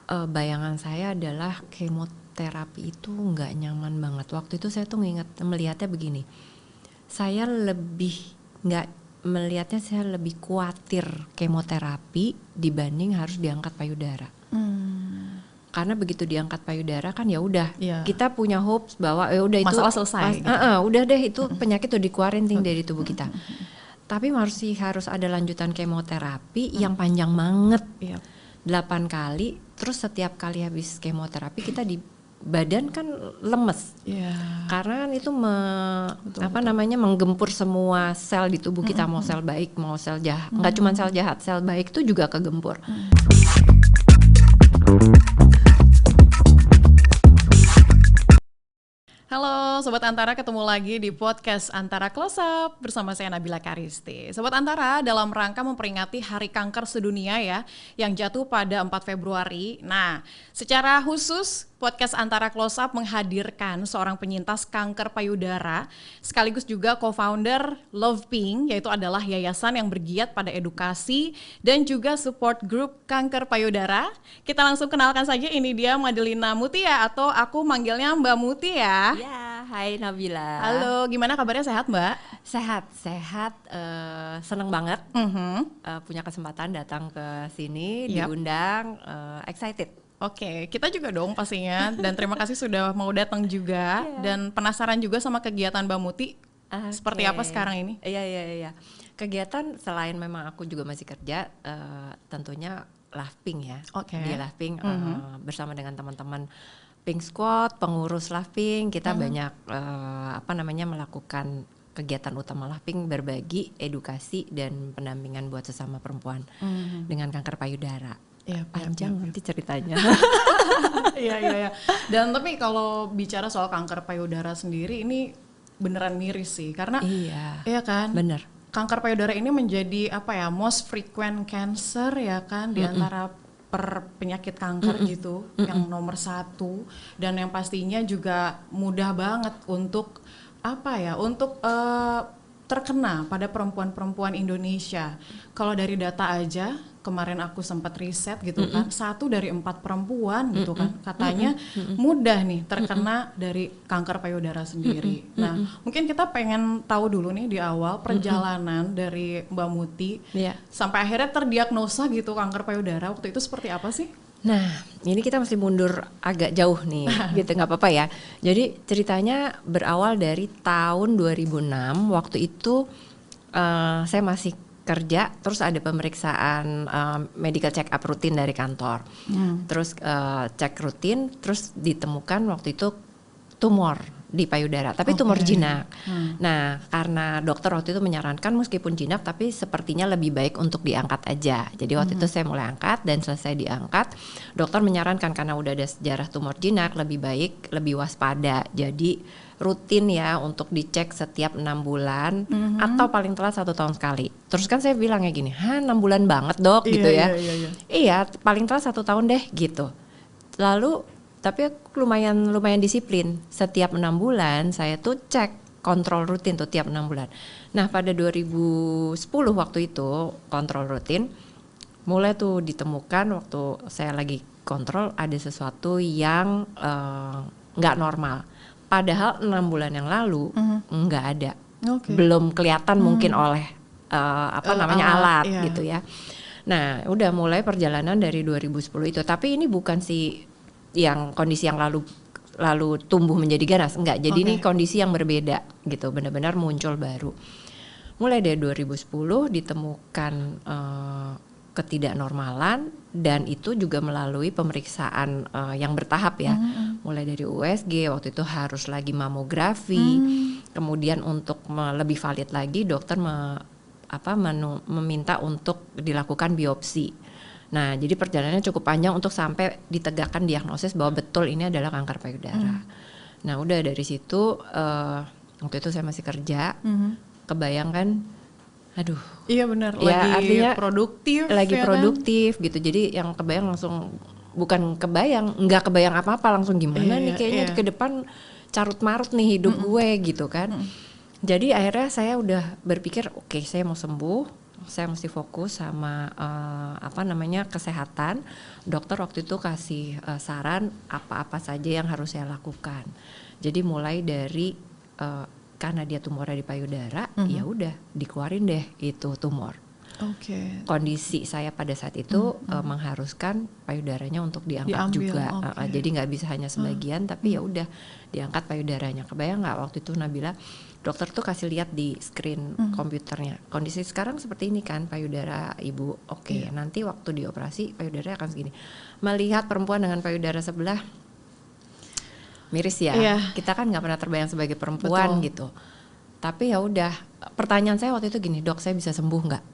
Bayangan saya adalah kemoterapi itu nggak nyaman banget. Waktu itu saya tuh melihatnya begini. Saya lebih khawatir kemoterapi dibanding harus diangkat payudara. Karena begitu diangkat payudara kan ya udah, kita punya hopes bahwa udah itu masalah selesai. Gitu. Udah deh itu penyakit udah dikeluarin dari tubuh kita. Tapi harus ada lanjutan kemoterapi yang panjang banget. 8 kali, terus setiap kali habis kemoterapi kita di badan kan lemes, karena kan itu menggempur semua sel di tubuh kita, mau sel baik mau sel jahat, nggak cuma sel jahat, sel baik itu juga kegempur. Halo Sobat Antara, ketemu lagi di podcast Antara Close Up bersama saya Nabila Karisti. Sobat Antara, dalam rangka memperingati Hari Kanker Sedunia ya, yang jatuh pada 4 Februari. Nah, secara khusus podcast Antara Close Up menghadirkan seorang penyintas kanker payudara sekaligus juga co-founder Love Pink, yaitu adalah yayasan yang bergiat pada edukasi dan juga support group kanker payudara. Kita langsung kenalkan saja, ini dia Madelina Mutia, atau aku manggilnya Mbak Muti ya. Ya, hai Nabila. Halo, gimana kabarnya, sehat Mbak? Sehat, seneng banget punya kesempatan datang ke sini, diundang, excited. Oke, kita juga dong pastinya, dan terima kasih sudah mau datang juga, dan penasaran juga sama kegiatan Mbak Muti, seperti apa sekarang ini? Iya. Kegiatan selain memang aku juga masih kerja, tentunya Love Pink ya. Di Love Pink bersama dengan teman-teman Pink Squad, pengurus Love Pink, kita banyak melakukan kegiatan utama Love Pink, berbagi edukasi dan pendampingan buat sesama perempuan dengan kanker payudara. Panjang nanti ceritanya. Iya. Dan tapi kalau bicara soal kanker payudara sendiri, ini beneran miris sih, karena iya kan, bener. Kanker payudara ini menjadi most frequent cancer ya kan, di antara penyakit kanker gitu, yang nomor 1, dan yang pastinya juga mudah banget untuk terkena pada perempuan-perempuan Indonesia. Kalau dari data aja, kemarin aku sempat riset gitu kan, 1 dari 4 perempuan gitu kan, katanya mudah nih terkena dari kanker payudara sendiri. Nah, mungkin kita pengen tahu dulu nih di awal perjalanan dari Mbak Muti sampai akhirnya terdiagnosa gitu kanker payudara, waktu itu seperti apa sih? Nah, ini kita mesti mundur agak jauh nih, gitu, nggak apa-apa ya. Jadi ceritanya berawal dari tahun 2006, waktu itu saya masih kerja, terus ada pemeriksaan medical check up rutin dari kantor. Terus cek rutin, terus ditemukan waktu itu tumor di payudara, tapi tumor jinak. Nah, karena dokter waktu itu menyarankan meskipun jinak tapi sepertinya lebih baik untuk diangkat aja. Jadi waktu itu saya mulai angkat, dan selesai diangkat, dokter menyarankan karena udah ada sejarah tumor jinak, lebih baik, lebih waspada. Jadi rutin ya untuk dicek setiap 6 bulan atau paling telat 1 tahun sekali. Terus kan saya bilangnya gini, 6 bulan banget dok gitu ya. Iya, paling telat 1 tahun deh gitu. Lalu tapi aku lumayan disiplin. Setiap 6 bulan saya tuh cek, kontrol rutin tuh tiap 6 bulan. Nah, pada 2010 waktu itu kontrol rutin, mulai tuh ditemukan waktu saya lagi kontrol ada sesuatu yang nggak normal. Padahal 6 bulan yang lalu nggak ada, belum kelihatan mungkin oleh alat gitu ya. Nah, udah mulai perjalanan dari 2010 itu. Tapi ini bukan yang kondisi yang lalu tumbuh menjadi ganas, enggak. Jadi ini kondisi yang berbeda gitu, benar-benar muncul baru. Mulai dari 2010 ditemukan ketidaknormalan, dan itu juga melalui pemeriksaan yang bertahap ya. Mulai dari USG, waktu itu harus lagi mamografi. Kemudian untuk lebih valid lagi, dokter meminta untuk dilakukan biopsi. Nah, jadi perjalanannya cukup panjang untuk sampai ditegakkan diagnosis bahwa betul ini adalah kanker payudara. Nah, udah dari situ waktu itu saya masih kerja, kebayang kan, aduh. Iya benar, ya, artinya produktif. Lagi produktif gitu, jadi yang kebayang langsung, bukan kebayang, nggak kebayang apa-apa, langsung gimana nih kayaknya ke depan carut marut nih hidup gue gitu kan. Jadi akhirnya saya udah berpikir, oke, saya mau sembuh. saya mesti fokus sama kesehatan. Dokter waktu itu kasih saran apa-apa saja yang harus saya lakukan. Jadi mulai dari karena dia tumornya di payudara, ya udah dikeluarin deh itu tumor. Kondisi saya pada saat itu mengharuskan payudaranya untuk diangkat juga. Jadi nggak bisa hanya sebagian, tapi ya udah diangkat payudaranya. Kebayang nggak waktu itu Nabila, dokter tuh kasih lihat di screen komputernya. Kondisi sekarang seperti ini kan payudara ibu. Nanti waktu dioperasi payudara akan segini. Melihat perempuan dengan payudara sebelah miris ya. Kita kan nggak pernah terbayang sebagai perempuan. Betul. Gitu. Tapi ya udah, pertanyaan saya waktu itu gini, dok saya bisa sembuh nggak?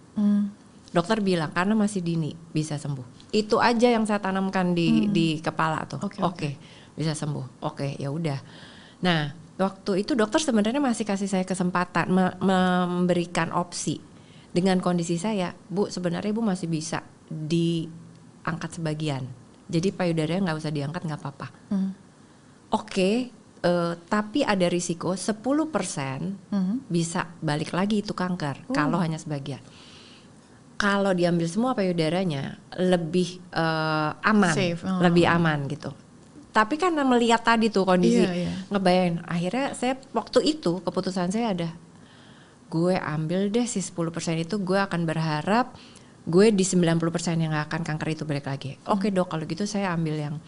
Dokter bilang karena masih dini bisa sembuh. Itu aja yang saya tanamkan di kepala tuh. Oke, bisa sembuh. Ya udah. Nah waktu itu dokter sebenarnya masih kasih saya kesempatan memberikan opsi dengan kondisi saya. Bu sebenarnya ibu masih bisa diangkat sebagian. Jadi payudaranya nggak usah diangkat, nggak apa-apa. Tapi ada risiko 10% bisa balik lagi itu kanker kalau hanya sebagian. Kalau diambil semua payudaranya lebih aman, safe. Lebih aman gitu. Tapi kan melihat tadi tuh kondisi, ngebayangin. Akhirnya saya waktu itu keputusan saya ada, gue ambil deh si 10% itu, gue akan berharap gue di 90% yang gak akan kanker itu balik lagi. Oke dok, kalau gitu saya ambil yang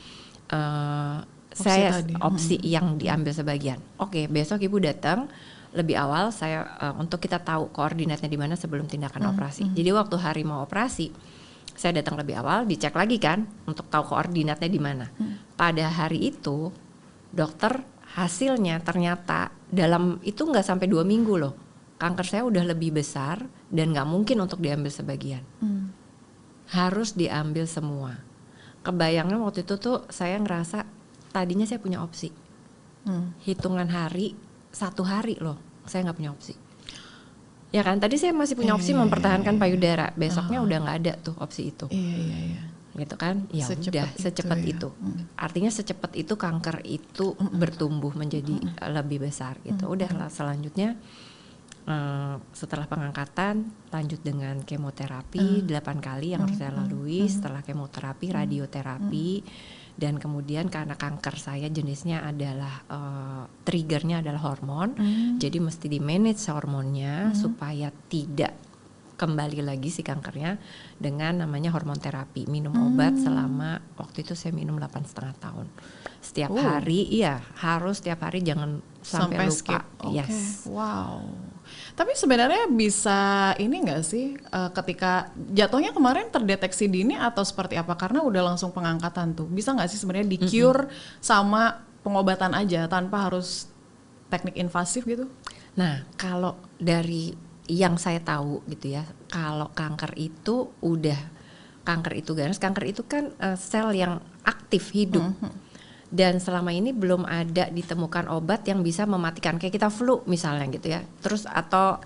opsi yang diambil sebagian. Besok ibu datang lebih awal saya untuk kita tahu koordinatnya di mana sebelum tindakan operasi. Jadi waktu hari mau operasi, saya datang lebih awal, dicek lagi kan untuk tahu koordinatnya di mana. Pada hari itu dokter hasilnya ternyata dalam itu nggak sampai 2 minggu loh, kanker saya udah lebih besar dan nggak mungkin untuk diambil sebagian. Harus diambil semua. Kebayangnya waktu itu tuh saya ngerasa tadinya saya punya opsi. Hitungan hari, 1 hari loh saya nggak punya opsi. Ya kan tadi saya masih punya opsi mempertahankan payudara, besoknya udah nggak ada tuh opsi itu. Gitu kan? Ya udah secepat itu. Artinya secepat itu kanker itu bertumbuh menjadi lebih besar gitu. Udah selanjutnya setelah pengangkatan lanjut dengan kemoterapi 8 kali yang harus saya lalui. Setelah kemoterapi radioterapi. Dan kemudian karena kanker saya jenisnya adalah triggernya adalah hormon, jadi mesti di manage hormonnya supaya tidak kembali lagi si kankernya dengan namanya hormon terapi. Minum obat selama waktu itu saya minum 8,5 tahun. Setiap hari, harus setiap hari, jangan sampai lupa. Skip. Yes. Wow. Tapi sebenarnya bisa ini nggak sih ketika jatuhnya kemarin terdeteksi dini atau seperti apa? Karena udah langsung pengangkatan tuh. Bisa nggak sih sebenarnya di-cure sama pengobatan aja tanpa harus teknik invasif gitu? Nah, kalau dari yang saya tahu gitu ya, kalau kanker itu ganas, kanker itu kan sel yang aktif hidup. Dan selama ini belum ada ditemukan obat yang bisa mematikan, kayak kita flu misalnya gitu ya, terus atau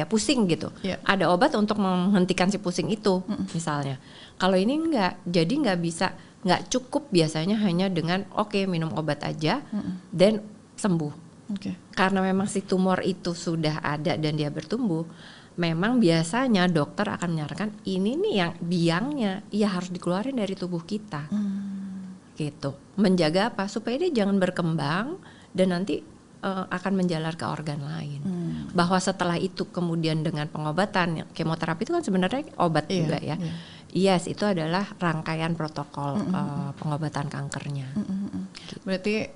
pusing gitu. Ada obat untuk menghentikan si pusing itu misalnya. Kalau ini enggak, jadi nggak cukup biasanya hanya dengan minum obat aja dan sembuh. Karena memang si tumor itu sudah ada dan dia bertumbuh, memang biasanya dokter akan menyarankan ini nih yang biangnya, harus dikeluarin dari tubuh kita. Gitu, menjaga apa supaya dia jangan berkembang dan nanti akan menjalar ke organ lain. Bahwa setelah itu kemudian dengan pengobatan, kemoterapi itu kan sebenarnya obat juga ya. Yes, itu adalah rangkaian protokol pengobatan kankernya. Berarti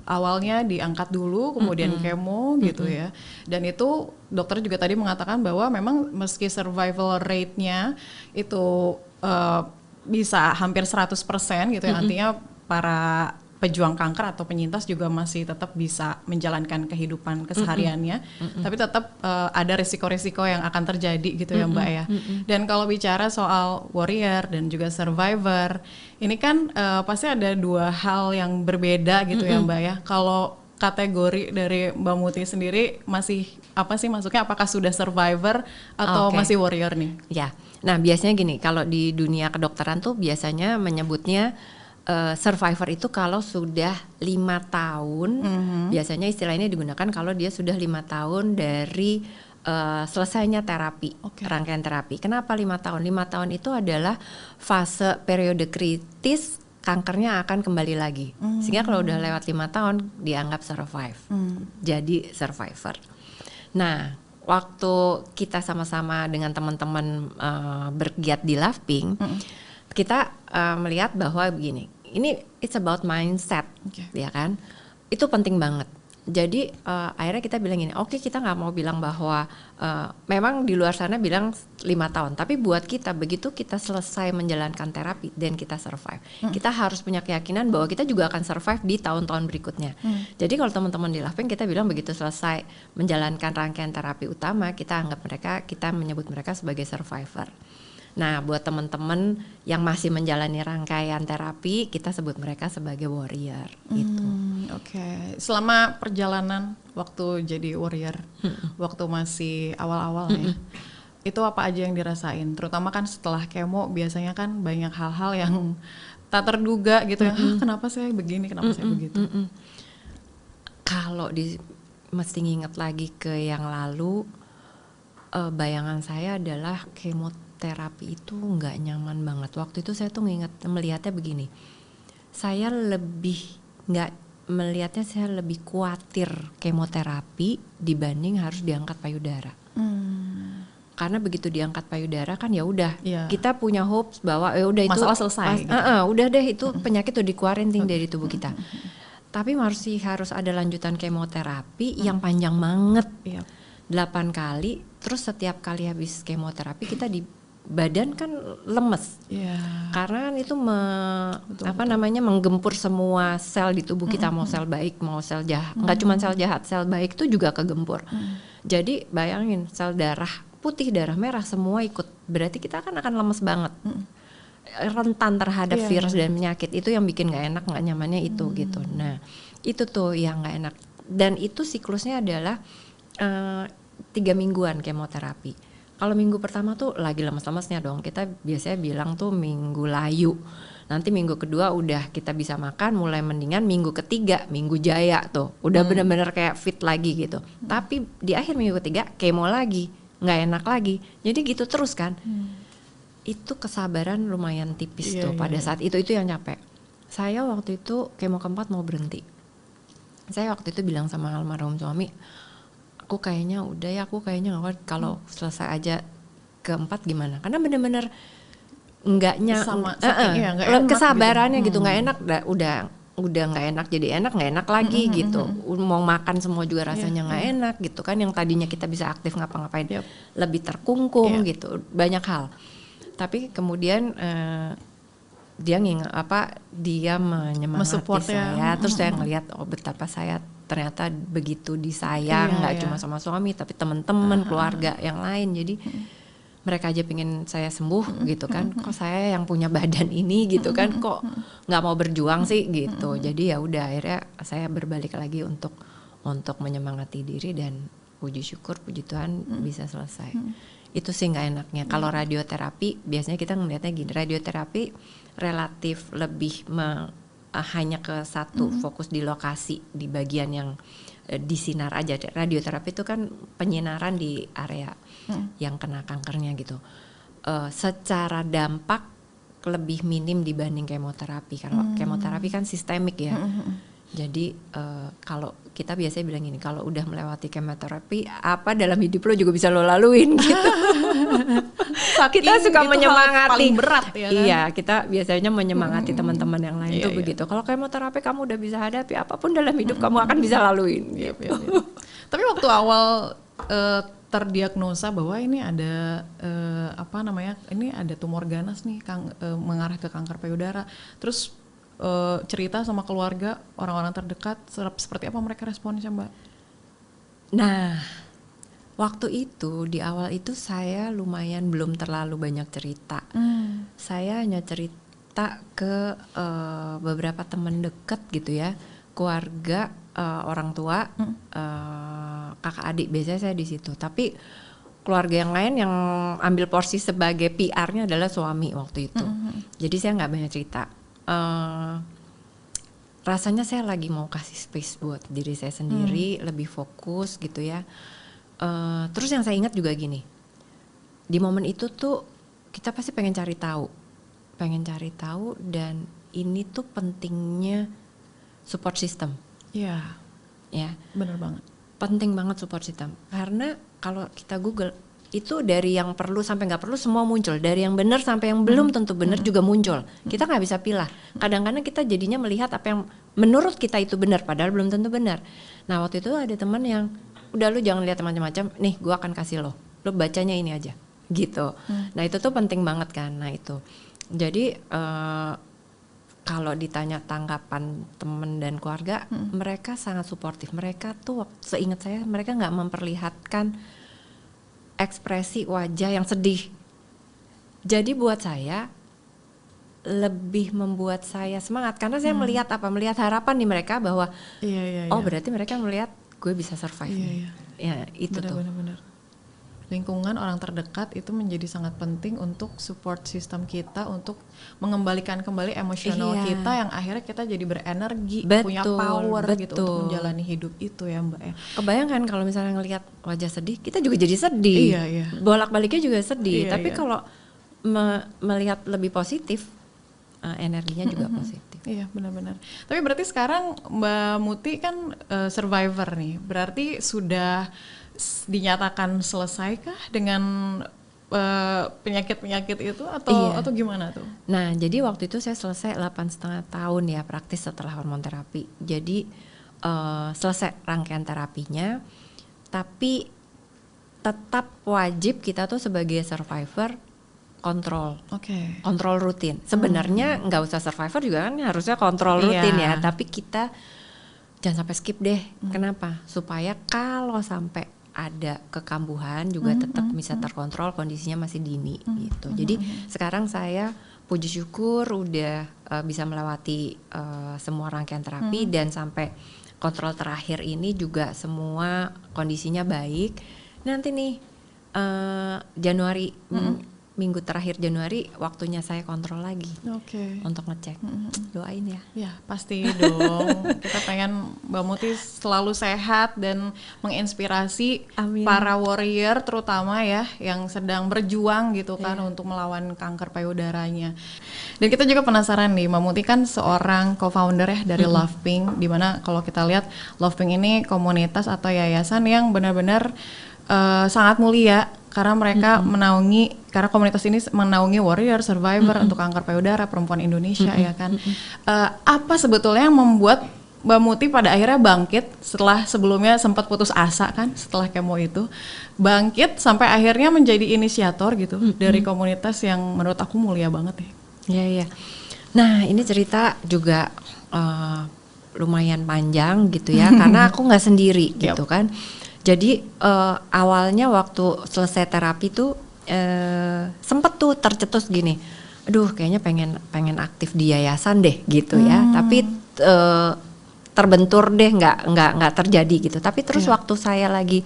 awalnya diangkat dulu, kemudian kemo gitu ya. Dan itu dokter juga tadi mengatakan bahwa memang meski survival rate-nya itu bisa hampir 100% gitu ya, artinya para pejuang kanker atau penyintas juga masih tetap bisa menjalankan kehidupan kesehariannya, tapi tetap ada risiko-risiko yang akan terjadi gitu ya Mbak ya. Dan kalau bicara soal warrior dan juga survivor, ini kan pasti ada 2 hal yang berbeda gitu ya Mbak ya. Kalau kategori dari Mbak Muti sendiri masih apa sih masuknya, apakah sudah survivor atau masih warrior nih? Ya. Nah biasanya gini, kalau di dunia kedokteran tuh biasanya menyebutnya survivor itu kalau sudah 5 tahun, biasanya istilahnya digunakan kalau dia sudah 5 tahun dari selesainya terapi, rangkaian terapi. Kenapa 5 tahun? 5 tahun itu adalah fase periode kritis, kankernya akan kembali lagi. Sehingga kalau udah lewat 5 tahun dianggap survive. Jadi survivor. Nah, waktu kita sama-sama dengan teman-teman bergiat di Love Pink, kita melihat bahwa begini, ini it's about mindset, ya kan? Itu penting banget. Jadi akhirnya kita bilang gini, oke, kita nggak mau bilang bahwa memang di luar sana bilang 5 tahun, tapi buat kita begitu kita selesai menjalankan terapi dan kita survive, kita harus punya keyakinan bahwa kita juga akan survive di tahun-tahun berikutnya. Jadi kalau teman-teman di Love Pink, kita bilang begitu selesai menjalankan rangkaian terapi utama, kita menyebut mereka sebagai survivor. Nah, buat teman-teman yang masih menjalani rangkaian terapi, kita sebut mereka sebagai warrior gitu. Oke. Selama perjalanan waktu jadi warrior, waktu masih awal-awal ya, itu apa aja yang dirasain? Terutama kan setelah kemo biasanya kan banyak hal-hal yang tak terduga gitu ya. Kenapa saya begini, kenapa saya begitu? Kalau mesti nginget lagi ke yang lalu, bayangan saya adalah kemoterapi itu nggak nyaman banget. Waktu itu saya tuh melihatnya begini, saya lebih khawatir kemoterapi dibanding harus diangkat payudara. Karena begitu diangkat payudara kan ya udah, kita punya hopes bahwa udah itu masalah selesai. Udah deh itu penyakit udah dikeluarin dari tubuh kita. Tapi masih harus ada lanjutan kemoterapi yang panjang banget. 8 kali, terus setiap kali habis kemoterapi kita di badan kan lemes, karena kan itu menggempur semua sel di tubuh kita, mau sel baik mau sel jahat, nggak cuma sel jahat, sel baik itu juga kegempur. Jadi bayangin sel darah putih, darah merah semua ikut, berarti kita kan akan lemes banget, rentan terhadap virus dan penyakit. Itu yang bikin nggak enak, nggak nyamannya itu gitu. Nah itu tuh yang nggak enak, dan itu siklusnya adalah 3 mingguan kemoterapi. Kalau minggu pertama tuh lagi lemes-lemesnya dong, kita biasanya bilang tuh minggu layu. Nanti minggu kedua udah kita bisa makan, mulai mendingan. Minggu ketiga, minggu jaya tuh, udah bener-bener kayak fit lagi gitu. Tapi di akhir minggu ketiga kemo lagi, nggak enak lagi. Jadi gitu terus kan. Itu kesabaran lumayan tipis tuh pada saat itu yang capek. Saya waktu itu kemo keempat mau berhenti. Saya waktu itu bilang sama almarhum suami, aku kayaknya nggak, kalau selesai aja keempat gimana? Karena benar-benar kesabarannya gitu, nggak enak, udah nggak enak jadi enak, nggak enak lagi gitu. Mau makan semua juga rasanya nggak enak gitu kan. Yang tadinya kita bisa aktif ngapa-ngapain lebih terkungkung gitu, banyak hal. Tapi kemudian dia menyemangati saya, terus saya ngelihat betapa saya ternyata begitu disayang, nggak cuma sama suami tapi teman-teman, keluarga yang lain. Jadi mereka aja pengen saya sembuh gitu kan, kok saya yang punya badan ini gitu kan, kok nggak mau berjuang sih gitu. Jadi ya udah, akhirnya saya berbalik lagi untuk menyemangati diri, dan puji syukur, puji Tuhan bisa selesai. Itu sih nggak enaknya. Kalau radioterapi biasanya kita ngelihatnya gini, radioterapi relatif lebih hanya ke satu, fokus di lokasi, di bagian yang disinar aja. Radioterapi itu kan penyinaran di area yang kena kankernya gitu. Secara dampak lebih minim dibanding kemoterapi. Kalau kemoterapi kan sistemik ya. Jadi kalau kita biasanya bilang gini, kalau udah melewati kemoterapi, apa dalam hidup lo juga bisa lo laluin gitu. Kita suka menyemangati, paling berat ya kan? Iya, kita biasanya menyemangati teman-teman yang lain tuh begitu. Kalau kemoterapi kamu udah bisa hadapi apapun dalam hidup, kamu akan bisa laluin gitu. Tapi waktu awal terdiagnosa bahwa ini ada ini ada tumor ganas nih, mengarah ke kanker payudara. Terus cerita sama keluarga, orang-orang terdekat, seperti apa mereka responnya, Mbak? Nah, waktu itu di awal itu saya lumayan belum terlalu banyak cerita. Saya hanya cerita ke beberapa teman dekat gitu ya, keluarga, orang tua, kakak adik, biasanya saya di situ. Tapi keluarga yang lain yang ambil porsi sebagai PR-nya adalah suami waktu itu. Jadi saya nggak banyak cerita. Rasanya saya lagi mau kasih space buat diri saya sendiri, lebih fokus gitu ya. Terus yang saya ingat juga gini, di momen itu tuh kita pasti pengen cari tahu dan ini tuh pentingnya support system. Iya. Ya. Benar banget. Penting banget support system karena kalau kita Google itu dari yang perlu sampai nggak perlu semua muncul, dari yang benar sampai yang belum tentu benar juga muncul. Kita nggak bisa pilih. Kadang-kadang kita jadinya melihat apa yang menurut kita itu benar padahal belum tentu benar. Nah waktu itu ada teman yang udah lu jangan lihat macam-macam, nih gua akan kasih lo bacanya ini aja gitu. Nah itu tuh penting banget kan. Nah itu jadi kalau ditanya tanggapan teman dan keluarga, mereka sangat suportif. Mereka tuh seingat saya mereka nggak memperlihatkan ekspresi wajah yang sedih. Jadi buat saya lebih membuat saya semangat karena saya melihat harapan di mereka bahwa berarti mereka melihat gue bisa survive. Ya itu benar. Lingkungan orang terdekat itu menjadi sangat penting untuk support system kita untuk mengembalikan kembali emosional kita yang akhirnya kita jadi berenergi, punya power gitu untuk menjalani hidup itu ya Mbak ya. Kebayangkan kalau misalnya ngelihat wajah sedih, kita juga jadi sedih. Bolak-baliknya juga sedih. Tapi kalau melihat lebih positif, energinya juga positif. Iya benar-benar. Tapi berarti sekarang Mbak Muti kan survivor nih. Berarti sudah dinyatakan selesaikah dengan penyakit-penyakit itu atau gimana tuh? Nah jadi waktu itu saya selesai 8,5 tahun ya praktis setelah hormon terapi. Jadi selesai rangkaian terapinya, tapi tetap wajib kita tuh sebagai survivor kontrol, kontrol rutin. Sebenarnya nggak usah survivor juga kan harusnya kontrol rutin ya, tapi kita jangan sampai skip deh. Kenapa? Supaya kalau sampai ada kekambuhan juga tetap bisa terkontrol, kondisinya masih dini gitu. Jadi sekarang saya puji syukur udah bisa melewati semua rangkaian terapi dan sampai kontrol terakhir ini juga semua kondisinya baik. Nanti nih Januari minggu terakhir Januari waktunya saya kontrol lagi untuk ngecek. Doain ya. Ya pasti dong. Kita pengen Mbak Muti selalu sehat dan menginspirasi para warrior terutama ya yang sedang berjuang gitu kan untuk melawan kanker payudaranya. Dan kita juga penasaran nih, Mbak Muti kan seorang co-founder ya dari Lovepink, dimana kalau kita lihat Lovepink ini komunitas atau yayasan yang benar-benar sangat mulia karena mereka karena komunitas ini menaungi warrior, survivor untuk kanker payudara perempuan Indonesia ya kan. Apa sebetulnya yang membuat Mbak Muti pada akhirnya bangkit setelah sebelumnya sempat putus asa kan setelah kemo itu, bangkit sampai akhirnya menjadi inisiator gitu dari komunitas yang menurut aku mulia banget ya. Iya. Nah ini cerita juga lumayan panjang gitu ya karena aku nggak sendiri gitu kan. Jadi awalnya waktu selesai terapi tuh sempet tuh tercetus gini, aduh kayaknya pengen aktif di yayasan deh gitu ya, tapi terbentur deh nggak terjadi gitu. Tapi terus waktu saya lagi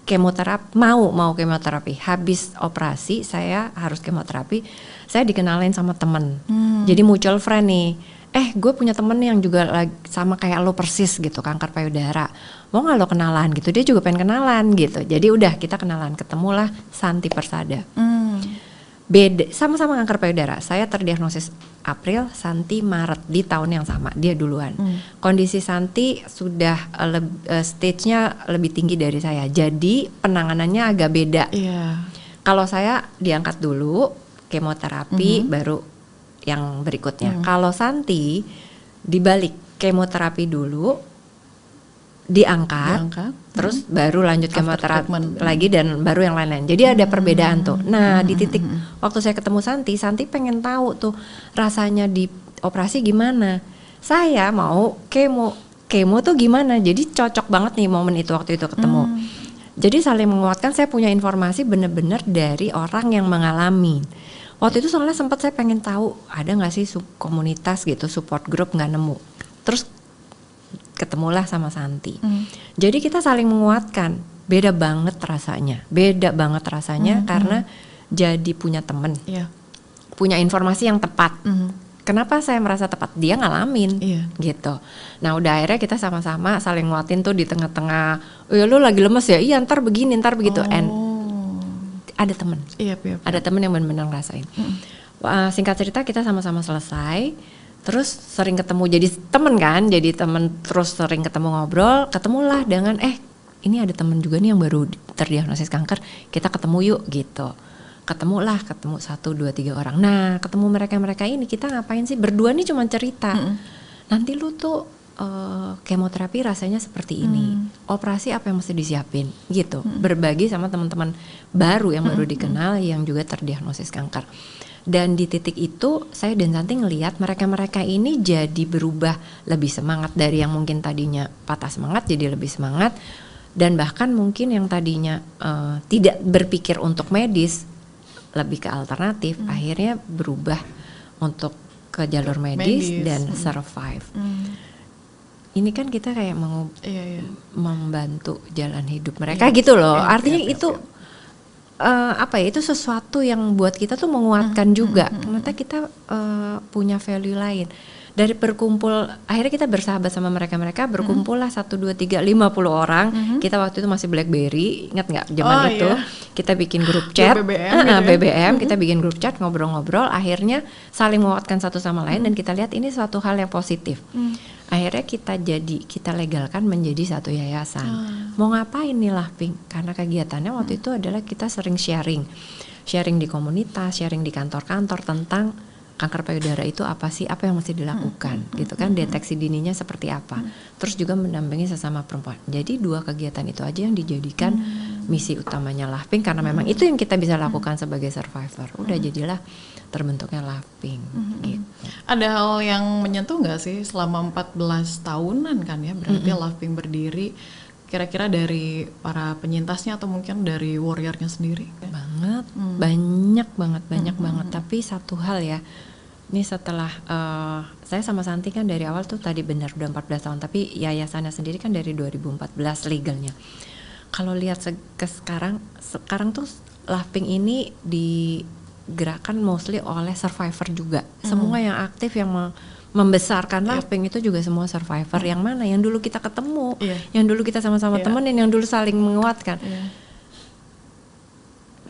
kemoterapi mau kemoterapi, habis operasi saya harus kemoterapi, saya dikenalin sama temen, jadi mutual friend nih. Gue punya temen yang juga sama kayak lo persis gitu, kanker payudara. Mau gak lo kenalan gitu? Dia juga pengen kenalan gitu. Jadi udah kita kenalan, ketemulah Santi Persada. Beda, sama-sama kanker payudara. Saya terdiagnosis April, Santi Maret di tahun yang sama. Dia duluan. Kondisi Santi sudah stage-nya lebih tinggi dari saya. Jadi penanganannya agak beda. Kalau saya diangkat dulu, kemoterapi baru yang berikutnya. Kalau Santi dibalik, kemoterapi dulu diangkat. Terus baru lanjut kemoterapi lagi dan baru yang lain-lain. Jadi ada perbedaan tuh. Nah di titik waktu saya ketemu Santi pengen tahu tuh rasanya di operasi gimana. Saya mau kemo tuh gimana. Jadi cocok banget nih momen itu waktu itu ketemu. Jadi saling menguatkan, saya punya informasi benar-benar dari orang yang mengalami. Waktu itu soalnya sempat saya pengen tahu ada nggak sih komunitas gitu, support group, nggak nemu. Terus ketemulah sama Santi. Jadi kita saling menguatkan. Beda banget rasanya karena jadi punya temen, punya informasi yang tepat. kenapa saya merasa tepat? Dia ngalamin, Iya. gitu. Nah udah akhirnya kita sama-sama saling nguatin tuh di tengah-tengah. Oh ya lu lagi lemes ya? Iya ntar begini, ntar begitu. And ada temen, ada temen yang benar-benar ngerasain. Singkat cerita kita sama-sama selesai. Terus sering ketemu jadi temen kan, jadi temen terus sering ketemu ngobrol, ketemulah dengan ini ada temen juga nih yang baru terdiagnosis kanker, kita ketemu yuk gitu. Ketemu 1, 2, 3 orang. Nah ketemu mereka ini kita ngapain sih, berdua nih cuma cerita. Nanti lu tuh kemoterapi rasanya seperti ini, operasi apa yang mesti disiapin gitu. Berbagi sama teman-teman baru yang baru dikenal yang juga terdiagnosis kanker. Dan di titik itu saya dan Santi ngelihat mereka-mereka ini jadi berubah, lebih semangat dari yang mungkin tadinya patah semangat jadi lebih semangat, dan bahkan mungkin yang tadinya tidak berpikir untuk medis lebih ke alternatif, akhirnya berubah untuk ke jalur medis dan survive. Ini kan kita kayak mau membantu jalan hidup mereka gitu loh. Artinya itu itu sesuatu yang buat kita tuh menguatkan juga. Ternyata kita punya value lain. Dari berkumpul, akhirnya kita bersahabat sama mereka berkumpul lah 1, 2, 3, 50 orang. Kita waktu itu masih BlackBerry, ingat nggak zaman itu? Iya. Kita bikin grup chat, BBM, kita bikin grup chat, ngobrol-ngobrol. Akhirnya saling menguatkan satu sama lain dan kita lihat ini suatu hal yang positif. Akhirnya kita legalkan menjadi satu yayasan. Mau ngapain nih Lovepink? Karena kegiatannya waktu itu adalah kita sering sharing di komunitas, sharing di kantor-kantor tentang kanker payudara itu apa sih, apa yang mesti dilakukan gitu kan, deteksi dininya seperti apa. Terus juga mendampingi sesama perempuan. Jadi 2 kegiatan itu aja yang dijadikan misi utamanya Lovepink, karena memang itu yang kita bisa lakukan sebagai survivor. Udah jadilah terbentuknya Lovepink gitu. Ada hal yang menyentuh nggak sih selama 14 tahunan kan ya berarti Lovepink berdiri, kira-kira dari para penyintasnya atau mungkin dari warriornya sendiri? Banyak banget. Tapi satu hal ya, ini setelah saya sama Santi kan dari awal tuh tadi benar udah 14 tahun, tapi yayasannya sendiri kan dari 2014 legalnya. Kalau lihat sekarang tuh Lovepink ini digerakkan mostly oleh survivor juga. Semua yang aktif yang membesarkan Lovepink itu juga semua survivor. Yang mana? Yang dulu kita ketemu, yang dulu kita sama-sama temenin, yang dulu saling menguatkan.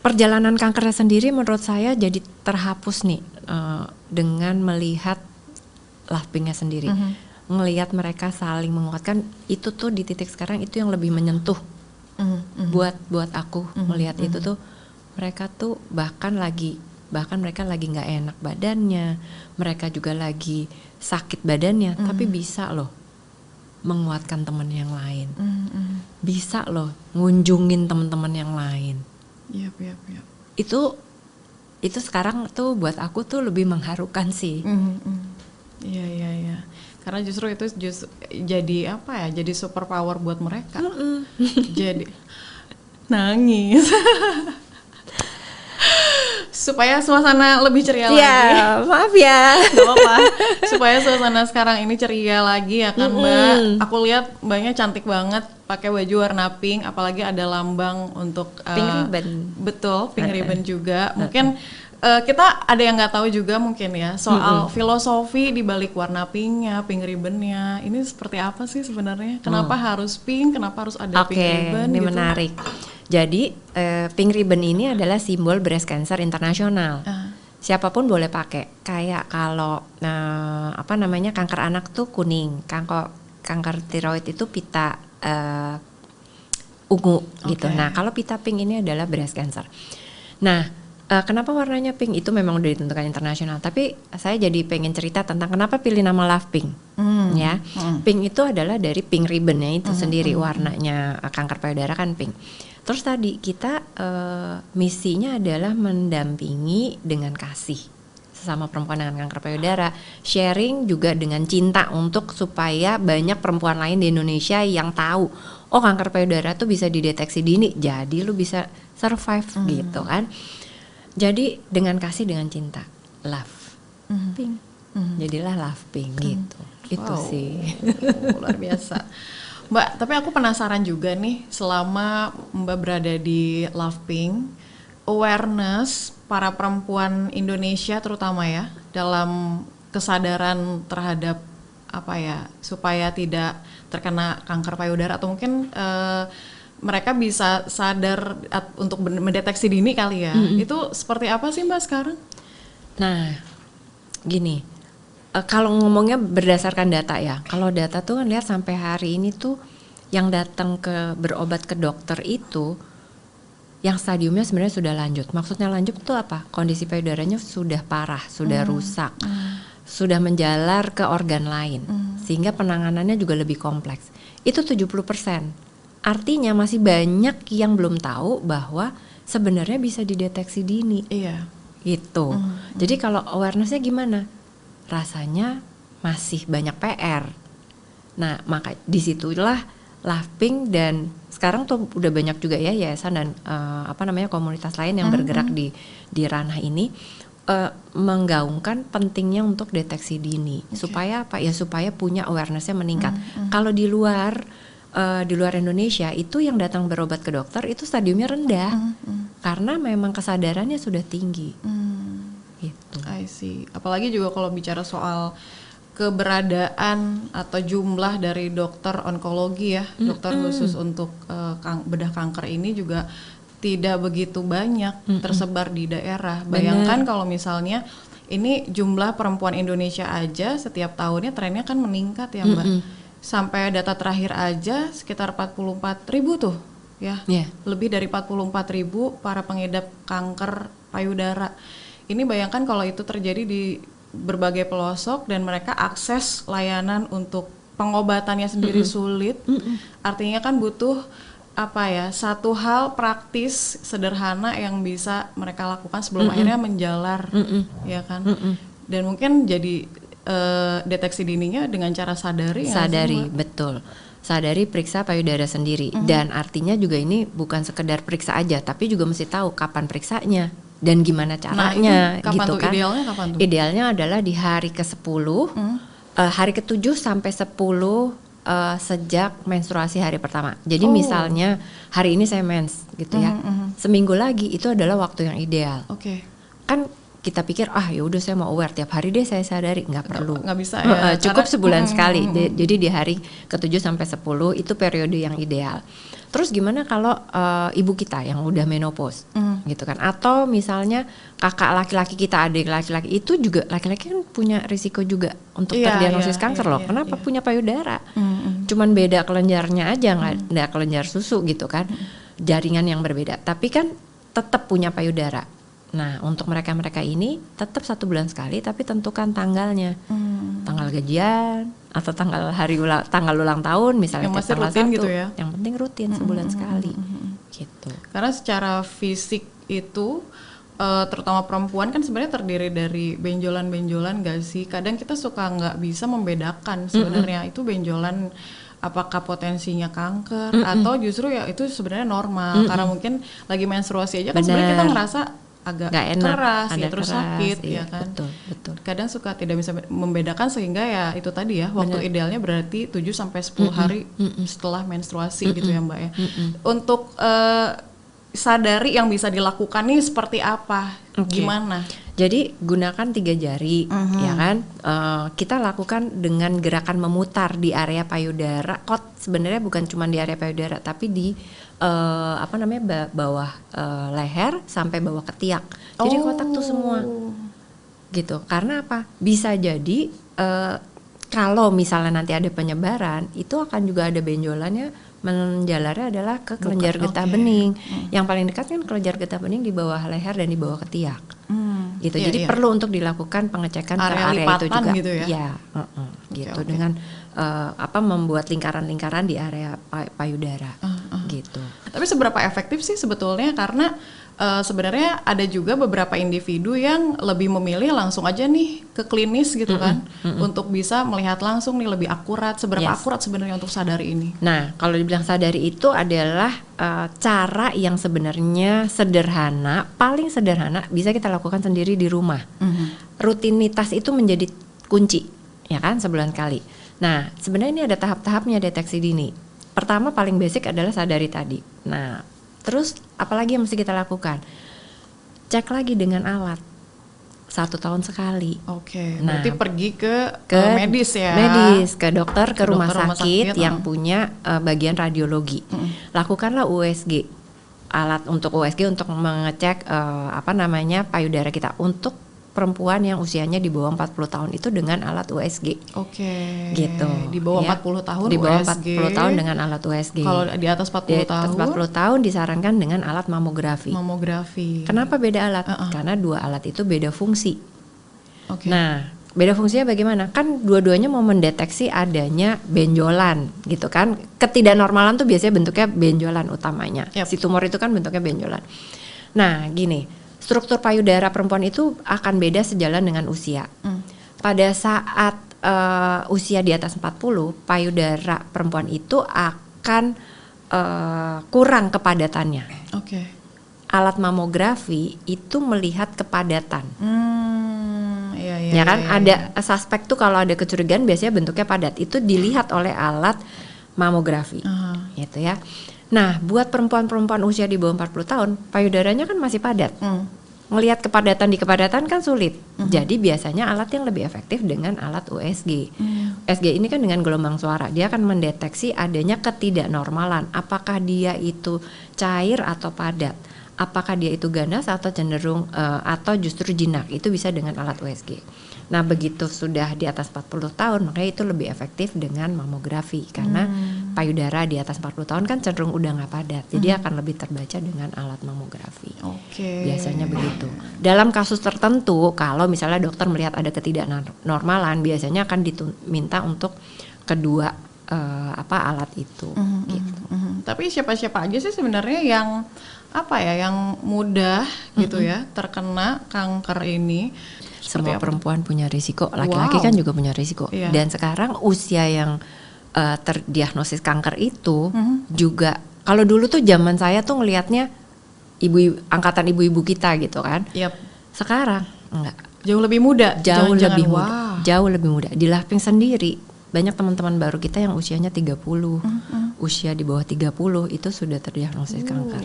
Perjalanan kankernya sendiri menurut saya jadi terhapus nih dengan melihat Lovepinknya sendiri. Ngelihat mereka saling menguatkan, itu tuh di titik sekarang itu yang lebih menyentuh. Buat aku melihat itu tuh mereka tuh bahkan mereka lagi nggak enak badannya, mereka juga lagi sakit badannya, tapi bisa loh menguatkan teman yang lain, bisa loh ngunjungin teman-teman yang lain. Itu sekarang tuh buat aku tuh lebih mengharukan sih. Iya. Karena justru itu jadi apa ya? Jadi super power buat mereka. Jadi nangis. Supaya suasana lebih ceria lagi. Ya, maaf ya. Gak apa-apa. Supaya suasana sekarang ini ceria lagi ya kan Mbak. Aku lihat Mbaknya cantik banget, pakai baju warna pink, apalagi ada lambang untuk pink ribbon. Betul, pink ribbon juga. Mungkin kita ada yang nggak tahu juga mungkin ya soal filosofi di balik warna pinknya, pink ribbonnya. Ini seperti apa sih sebenarnya? Kenapa harus pink? Kenapa harus ada pink ribbon? Ini gitu? menarik. Jadi pink ribbon ini adalah simbol breast cancer internasional. Siapapun boleh pakai. Kayak kalau kanker anak tuh kuning, kanker tiroid itu pita ungu gitu. Nah kalau pita pink ini adalah breast cancer. Nah kenapa warnanya pink itu memang udah ditentukan internasional. Tapi saya jadi pengen cerita tentang kenapa pilih nama Lovepink. Ya, pink itu adalah dari pink ribbonnya itu sendiri, warnanya kanker payudara kan pink. Terus tadi kita misinya adalah mendampingi dengan kasih sesama perempuan dengan kanker payudara, sharing juga dengan cinta untuk supaya banyak perempuan lain di Indonesia yang tahu, oh kanker payudara tuh bisa dideteksi dini, jadi lu bisa survive gitu kan. Jadi dengan kasih, dengan cinta, love pink, jadilah Lovepink gitu. Itu sih luar biasa. Mbak, tapi aku penasaran juga nih, selama Mbak berada di Lovepink, awareness para perempuan Indonesia terutama ya dalam kesadaran terhadap apa ya, supaya tidak terkena kanker payudara, atau mungkin mereka bisa sadar untuk mendeteksi dini kali ya. Itu seperti apa sih Mbak sekarang? Nah, gini, kalau ngomongnya berdasarkan data ya, kalau data tuh kan lihat sampai hari ini tuh yang datang berobat ke dokter itu yang stadiumnya sebenarnya sudah lanjut. Maksudnya lanjut itu apa? Kondisi payudaranya sudah parah, sudah rusak, sudah menjalar ke organ lain, sehingga penanganannya juga lebih kompleks. Itu 70%. Artinya masih banyak yang belum tahu bahwa sebenarnya bisa dideteksi dini. Iya. Gitu. Jadi kalau awarenessnya gimana? Rasanya masih banyak PR. Nah, maka disitulah LAVPINK dan sekarang tuh udah banyak juga ya yayasan dan komunitas lain yang bergerak di ranah ini menggaungkan pentingnya untuk deteksi dini. Supaya apa? Ya supaya punya awarenessnya meningkat. Kalau di luar Indonesia itu yang datang berobat ke dokter itu stadiumnya rendah karena memang kesadarannya sudah tinggi. Gitu. I see. Apalagi juga kalau bicara soal keberadaan atau jumlah dari dokter onkologi ya, dokter khusus untuk bedah kanker ini juga tidak begitu banyak tersebar di daerah. Bayangkan kalau misalnya ini jumlah perempuan Indonesia aja setiap tahunnya trennya kan meningkat ya Mbak. Sampai data terakhir aja sekitar 44.000 tuh ya. Lebih dari 44.000 para pengidap kanker payudara. Ini bayangkan kalau itu terjadi di berbagai pelosok dan mereka akses layanan untuk pengobatannya sendiri sulit. Artinya kan butuh satu hal praktis sederhana yang bisa mereka lakukan sebelum akhirnya menjalar, ya kan? Dan mungkin jadi deteksi dininya dengan cara sadari. Betul. Sadari, periksa payudara sendiri. Dan artinya juga ini bukan sekedar periksa aja, tapi juga mesti tahu kapan periksanya dan gimana caranya. Nah, kapan gitu tuh, kan? Idealnya kapan tuh? Idealnya adalah di hari ke-10, hari ke-7 sampai 10 sejak menstruasi hari pertama. Jadi misalnya hari ini saya mens gitu ya. Seminggu lagi itu adalah waktu yang ideal. Kan kita pikir ya udah saya mau aware tiap hari deh saya sadari, nggak perlu. Nggak bisa ya. Cukup sebulan sekali. Jadi di hari ke-7 sampai 10 itu periode yang ideal. Terus gimana kalau ibu kita yang udah menopause gitu kan, atau misalnya kakak laki-laki kita, adik laki-laki itu juga, laki-laki kan punya risiko juga untuk terdiagnosis kanker loh. Kenapa? Punya payudara. Cuman beda kelenjarnya aja, nggak kelenjar susu gitu kan, jaringan yang berbeda, tapi kan tetap punya payudara. Nah, untuk mereka ini tetap 1 bulan sekali, tapi tentukan tanggalnya, tanggal gajian atau tanggal ulang tahun misalnya. Yang masih tanggal rutin 1, gitu ya? Yang penting rutin sebulan sekali, gitu. Karena secara fisik itu, terutama perempuan kan sebenarnya terdiri dari benjolan-benjolan gak sih? Kadang kita suka nggak bisa membedakan sebenarnya itu benjolan apakah potensinya kanker atau justru ya itu sebenarnya normal karena mungkin lagi menstruasi aja kan sebenarnya kita ngerasa agak keras ya, terus sakit ya kan. Betul. Kadang suka tidak bisa membedakan sehingga ya itu tadi ya waktu idealnya berarti 7 sampai 10 hari setelah menstruasi gitu ya Mbak ya. Untuk sadari yang bisa dilakukan nih seperti apa? Gimana? Jadi gunakan 3 jari ya kan. Kita lakukan dengan gerakan memutar di area payudara. Sebenarnya bukan cuma di area payudara tapi di bawah leher sampai bawah ketiak. Jadi kotak tuh semua. Gitu. Karena apa? Bisa jadi kalau misalnya nanti ada penyebaran, itu akan juga ada benjolannya, menjalarnya adalah ke kelenjar getah bening. Yang paling dekat kan kelenjar getah bening di bawah leher dan di bawah ketiak. Gitu. Jadi perlu untuk dilakukan pengecekan ke area itu juga. Gitu ya. Gitu. Dengan membuat lingkaran-lingkaran di area payudara. Gitu. Tapi seberapa efektif sih sebetulnya, karena sebenarnya ada juga beberapa individu yang lebih memilih langsung aja nih ke klinis gitu kan, untuk bisa melihat langsung nih lebih akurat. Seberapa akurat sebenarnya untuk sadari ini? Nah, kalau dibilang sadari itu adalah cara yang sebenarnya sederhana, paling sederhana bisa kita lakukan sendiri di rumah. Rutinitas itu menjadi kunci, ya kan, sebulan kali. Nah, sebenarnya ini ada tahap-tahapnya deteksi dini. Pertama paling basic adalah sadari tadi. Nah, terus apalagi yang mesti kita lakukan? Cek lagi dengan alat. 1 tahun sekali. Oke, Nah, berarti pergi ke medis ya? Medis, ke dokter, ke rumah dokter, sakit yang punya bagian radiologi. Lakukanlah USG, alat untuk USG untuk mengecek payudara kita untuk perempuan yang usianya di bawah 40 tahun itu dengan alat USG. Oke. Gitu. Di bawah ya. 40 tahun Di bawah USG. 40 tahun dengan alat USG. Kalau di atas 40 di tahun? atas 40 tahun disarankan dengan alat mamografi. Kenapa beda alat? Karena dua alat itu beda fungsi. Okay. Nah, beda fungsinya bagaimana? Kan dua-duanya mau mendeteksi adanya benjolan gitu kan. Ketidaknormalan tuh biasanya bentuknya benjolan utamanya. Si tumor itu kan bentuknya benjolan. Nah, gini. Struktur payudara perempuan itu akan beda sejalan dengan usia. Pada saat usia di atas 40, payudara perempuan itu akan kurang kepadatannya. Oke. Alat mamografi itu melihat kepadatan. Ya kan ada suspek tuh kalau ada kecurigaan biasanya bentuknya padat. Itu dilihat oleh alat mamografi. Gitu ya. Nah, buat perempuan-perempuan usia di bawah 40 tahun, payudaranya kan masih padat. Ngelihat kepadatan di kepadatan kan sulit. Jadi biasanya alat yang lebih efektif dengan alat USG. USG ini kan dengan gelombang suara, dia akan mendeteksi adanya ketidaknormalan. Apakah dia itu cair atau padat? Apakah dia itu ganas atau cenderung atau justru jinak? Itu bisa dengan alat USG. Nah, begitu sudah di atas 40 tahun, makanya itu lebih efektif dengan mamografi. Karena payudara di atas 40 tahun kan cenderung udah nggak padat. Jadi akan lebih terbaca dengan alat mamografi. Biasanya begitu. Dalam kasus tertentu, kalau misalnya dokter melihat ada ketidaknormalan, biasanya akan diminta untuk kedua alat itu. Gitu. Tapi siapa-siapa aja sih sebenarnya yang yang mudah gitu ya terkena kanker ini? Semua perempuan punya risiko, laki-laki kan juga punya risiko. Dan sekarang usia yang terdiagnosis kanker itu juga, kalau dulu tuh zaman saya tuh ngelihatnya angkatan ibu-ibu kita gitu kan. Sekarang enggak. Jauh lebih muda. Jauh lebih muda. Di Laping sendiri banyak teman-teman baru kita yang usianya 30, usia di bawah 30 itu sudah terdiagnosis kanker.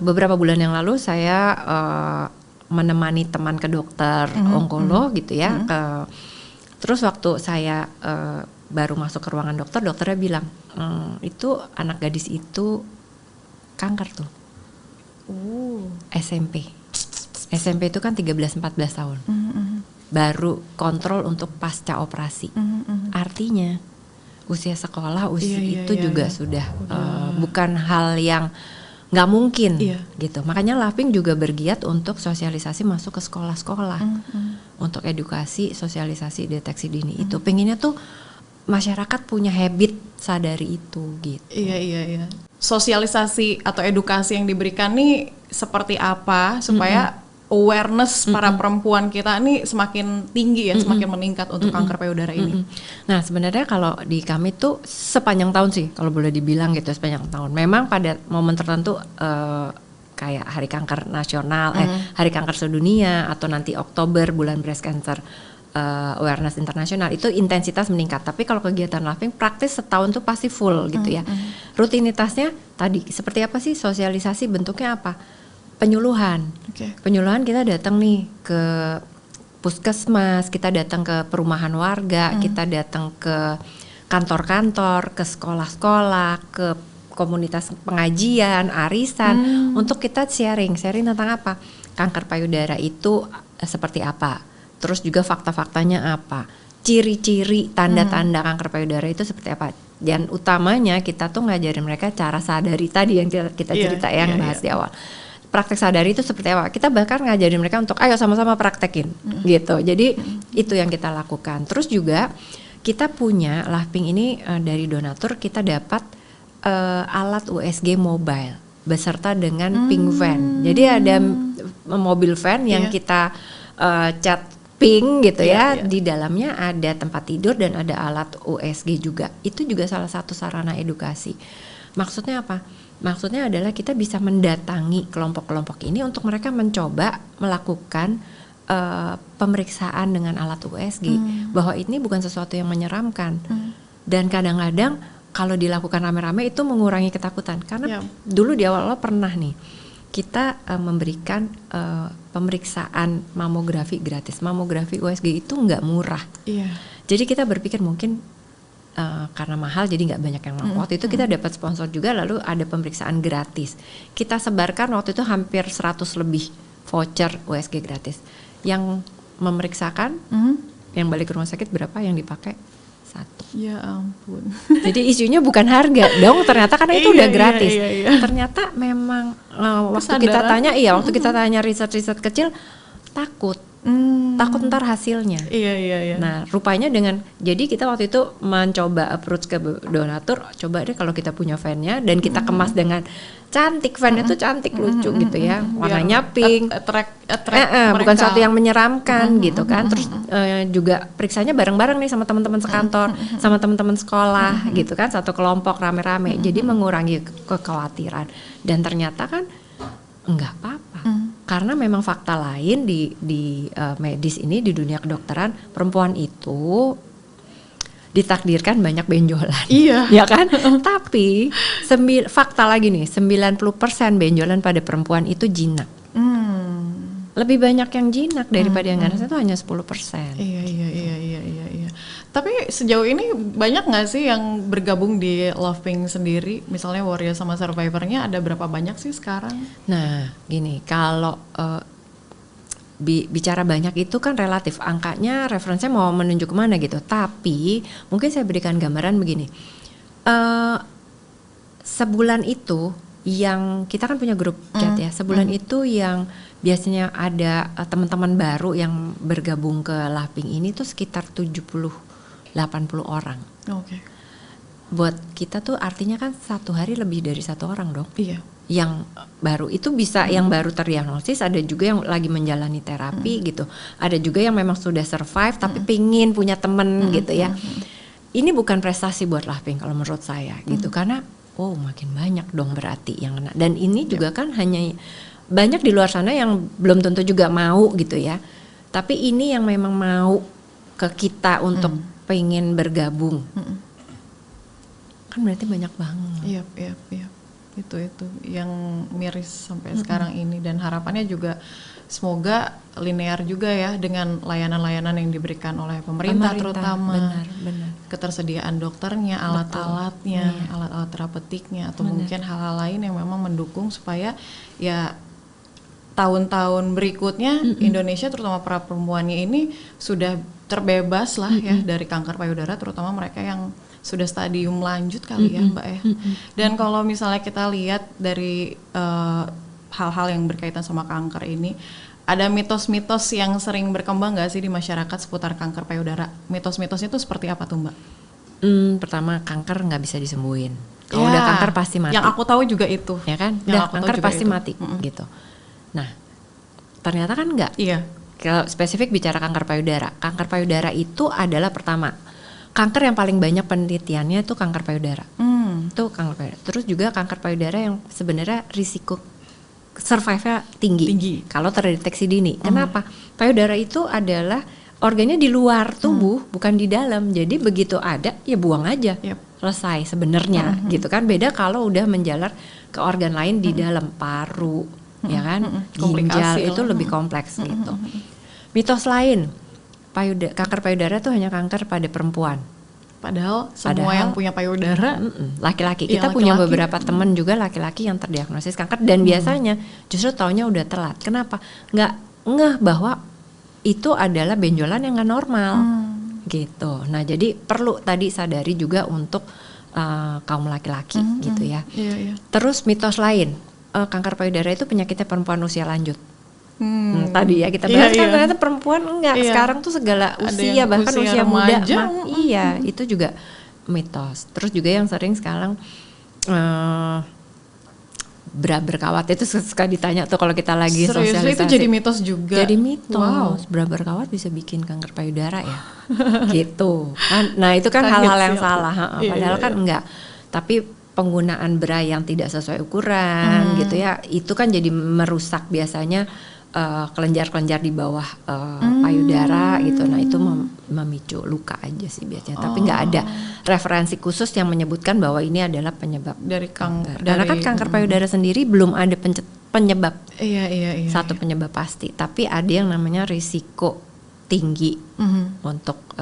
Beberapa bulan yang lalu saya menemani teman ke dokter onkolog gitu ya. Terus waktu saya baru masuk ke ruangan dokter, dokternya bilang itu anak gadis itu kanker tuh. SMP itu kan 13-14 tahun. Baru kontrol untuk pasca operasi. Artinya usia sekolah itu juga sudah bukan hal yang nggak mungkin gitu. Makanya Laping juga bergiat untuk sosialisasi masuk ke sekolah-sekolah untuk edukasi, sosialisasi, deteksi dini itu. Pengennya tuh masyarakat punya habit sadari itu gitu. Iya. Sosialisasi atau edukasi yang diberikan nih seperti apa supaya awareness para perempuan kita nih semakin tinggi ya, semakin meningkat untuk kanker payudara ini. Nah, sebenarnya kalau di kami tuh sepanjang tahun sih, kalau boleh dibilang gitu, sepanjang tahun. Memang pada momen tertentu kayak Hari Kanker Nasional, Hari Kanker Sedunia, atau nanti Oktober bulan Breast Cancer Awareness Internasional, itu intensitas meningkat. Tapi kalau kegiatan Laping praktis setahun tuh pasti full gitu ya. Rutinitasnya tadi seperti apa sih? Sosialisasi bentuknya apa? Penyuluhan. Penyuluhan kita datang nih ke puskesmas, kita datang ke perumahan warga, kita datang ke kantor-kantor, ke sekolah-sekolah, ke komunitas pengajian, arisan, untuk kita sharing tentang apa? Kanker payudara itu seperti apa? Terus juga fakta-faktanya apa? Ciri-ciri, tanda-tanda kanker payudara itu seperti apa? Dan utamanya kita tuh ngajarin mereka cara sadari tadi yang kita cerita yang bahas di awal. Praktek sadari itu seperti apa? Kita bahkan ngajarin mereka untuk ayo sama-sama praktekin gitu. Jadi itu yang kita lakukan. Terus juga kita punya Laping ini dari donatur kita dapat alat USG mobile beserta dengan pink van. Jadi ada mobil van yang kita cat pink gitu ya. Di dalamnya ada tempat tidur dan ada alat USG juga. Itu juga salah satu sarana edukasi. Maksudnya apa? Maksudnya adalah kita bisa mendatangi kelompok-kelompok ini untuk mereka mencoba melakukan pemeriksaan dengan alat USG, bahwa ini bukan sesuatu yang menyeramkan. Dan kadang-kadang kalau dilakukan rame-rame itu mengurangi ketakutan. Karena dulu di awal-awal pernah nih, kita memberikan pemeriksaan mamografi gratis. Mamografi USG itu nggak murah. Iya. Jadi kita berpikir mungkin karena mahal jadi nggak banyak yang mau. Waktu itu kita dapat sponsor juga, lalu ada pemeriksaan gratis. Kita sebarkan waktu itu hampir 100 lebih voucher USG gratis. Yang memeriksakan, yang balik ke rumah sakit berapa yang dipakai? 1. Ya ampun. Jadi isunya bukan harga dong, ternyata karena itu udah gratis. Iya. Ternyata memang waktu kita tanya, waktu kita tanya riset-riset kecil, takut ntar hasilnya. Iya. Nah, rupanya jadi kita waktu itu mencoba approach ke donatur, coba deh kalau kita punya fan-nya dan kita kemas dengan cantik, fan-nya tuh cantik, lucu gitu ya, warnanya pink, bukan suatu yang menyeramkan gitu kan. Terus juga periksanya bareng-bareng nih sama teman-teman sekantor, sama teman-teman sekolah gitu kan, satu kelompok rame-rame. Jadi mengurangi kekhawatiran, dan ternyata kan enggak apa-apa. Karena memang fakta lain di medis ini, di dunia kedokteran, perempuan itu ditakdirkan banyak benjolan. Iya. Ya kan? Tapi fakta lagi nih, 90% benjolan pada perempuan itu jinak. Lebih banyak yang jinak daripada yang ganas, itu hanya 10%. Iya. Tapi sejauh ini banyak nggak sih yang bergabung di Lovepink sendiri? Misalnya Warrior sama Survivornya ada berapa banyak sih sekarang? Nah, gini, kalau bicara banyak itu kan relatif, angkanya referensinya mau menunjuk kemana gitu. Tapi mungkin saya berikan gambaran begini, sebulan itu yang kita kan punya grup chat ya, sebulan itu yang biasanya ada teman-teman baru yang bergabung ke Lovepink ini tuh sekitar 70-80 orang. Oke. Buat kita tuh artinya kan satu hari lebih dari 1 orang dong. Iya. Yang baru itu bisa yang baru terdiagnosis, ada juga yang lagi menjalani terapi gitu, ada juga yang memang sudah survive tapi pingin punya temen gitu ya. Ini bukan prestasi buat Lovepink kalau menurut saya gitu, karena makin banyak dong berarti yang kena, dan ini juga kan hanya banyak di luar sana yang belum tentu juga mau gitu ya, tapi ini yang memang mau ke kita untuk pengen bergabung, kan berarti banyak banget. Iya. Itu yang miris sampai sekarang ini, dan harapannya juga semoga linear juga ya dengan layanan-layanan yang diberikan oleh pemerintah terutama. Benar. Ketersediaan dokternya, alat-alatnya, alat-alat terapeutiknya, atau mungkin hal-hal lain yang memang mendukung supaya ya tahun-tahun berikutnya Indonesia terutama para perempuannya ini sudah terbebas lah ya dari kanker payudara, terutama mereka yang sudah stadium lanjut kali ya Mbak ya. Dan kalau misalnya kita lihat dari hal-hal yang berkaitan sama kanker ini, ada mitos-mitos yang sering berkembang nggak sih di masyarakat seputar kanker payudara? Mitos-mitosnya itu seperti apa tuh Mbak? Pertama, kanker nggak bisa disembuhin. Kalau udah kanker pasti mati. Yang aku tahu juga itu. Ya kan? Udah kanker pasti mati gitu. Nah, ternyata kan nggak. Iya. Kalau spesifik bicara kanker payudara, kanker payudara itu adalah pertama, kanker yang paling banyak penelitiannya itu kanker payudara. Itu kanker payudara. Terus juga kanker payudara yang sebenarnya risiko survive-nya tinggi. Kalau terdeteksi dini. Kenapa? Payudara itu adalah organnya di luar tubuh, bukan di dalam. Jadi begitu ada ya buang aja. Selesai sebenarnya gitu kan. Beda kalau udah menjalar ke organ lain di dalam, paru, ya kan? Ginjal itu lebih kompleks gitu. Mitos lain, kanker payudara itu hanya kanker pada perempuan. Padahal yang punya payudara laki-laki. Kita punya beberapa teman juga laki-laki yang terdiagnosis kanker, dan biasanya justru taunya udah telat. Kenapa? Nggak ngeh bahwa itu adalah benjolan yang nggak normal gitu. Nah, jadi perlu tadi sadari juga untuk kaum laki-laki gitu ya. Terus mitos lain, kanker payudara itu penyakitnya perempuan usia lanjut. Tadi ya kita bahas kan ternyata perempuan enggak, sekarang tuh segala usia, bahkan usia muda itu juga mitos. Terus juga yang sering sekarang bra berkawat itu suka ditanya tuh kalau kita lagi sosialisasi. Itu jadi mitos juga. Jadi mitos, bra berkawat bisa bikin kanker payudara ya. Gitu kan. Nah, itu kan hal-hal yang salah. Padahal kan enggak. Tapi penggunaan bra yang tidak sesuai ukuran gitu ya, itu kan jadi merusak biasanya kelenjar-kelenjar di bawah payudara gitu. Nah, itu memicu luka aja sih biasanya. Tapi nggak ada referensi khusus yang menyebutkan bahwa ini adalah penyebab dari kanker. Karena kan kanker payudara sendiri belum ada penyebab. Iya. Satu penyebab pasti, tapi ada yang namanya risiko tinggi untuk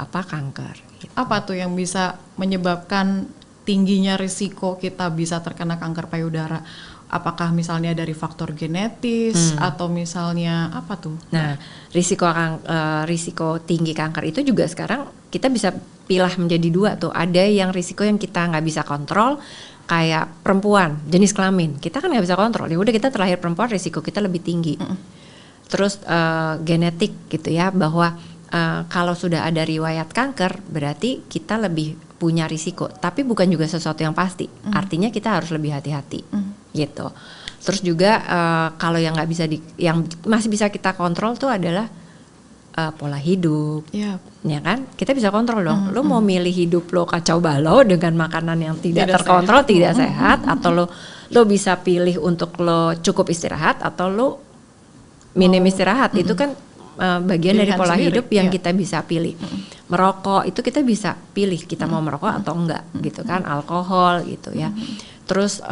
kanker. Gitu. Apa tuh yang bisa menyebabkan tingginya risiko kita bisa terkena kanker payudara? Apakah misalnya dari faktor genetis atau misalnya apa tuh? Nah, risiko tinggi kanker itu juga sekarang kita bisa pilah menjadi dua tuh. Ada yang risiko yang kita nggak bisa kontrol, kayak perempuan jenis kelamin, kita kan nggak bisa kontrol. Ya udah, kita terlahir perempuan, risiko kita lebih tinggi. Terus genetik gitu ya, bahwa kalau sudah ada riwayat kanker berarti kita lebih punya risiko, tapi bukan juga sesuatu yang pasti. Artinya kita harus lebih hati-hati gitu. Terus juga kalau yang nggak bisa yang masih bisa kita kontrol tuh adalah pola hidup, ya kan? Kita bisa kontrol dong. Lo mau milih hidup lo kacau balau dengan makanan yang tidak terkontrol, tidak sehat, atau lo bisa pilih untuk lo cukup istirahat atau lo minim istirahat. Itu kan bagian dari pola hidup yang kita bisa pilih. Merokok itu kita bisa pilih kita mau merokok atau enggak gitu kan, alkohol gitu ya. Terus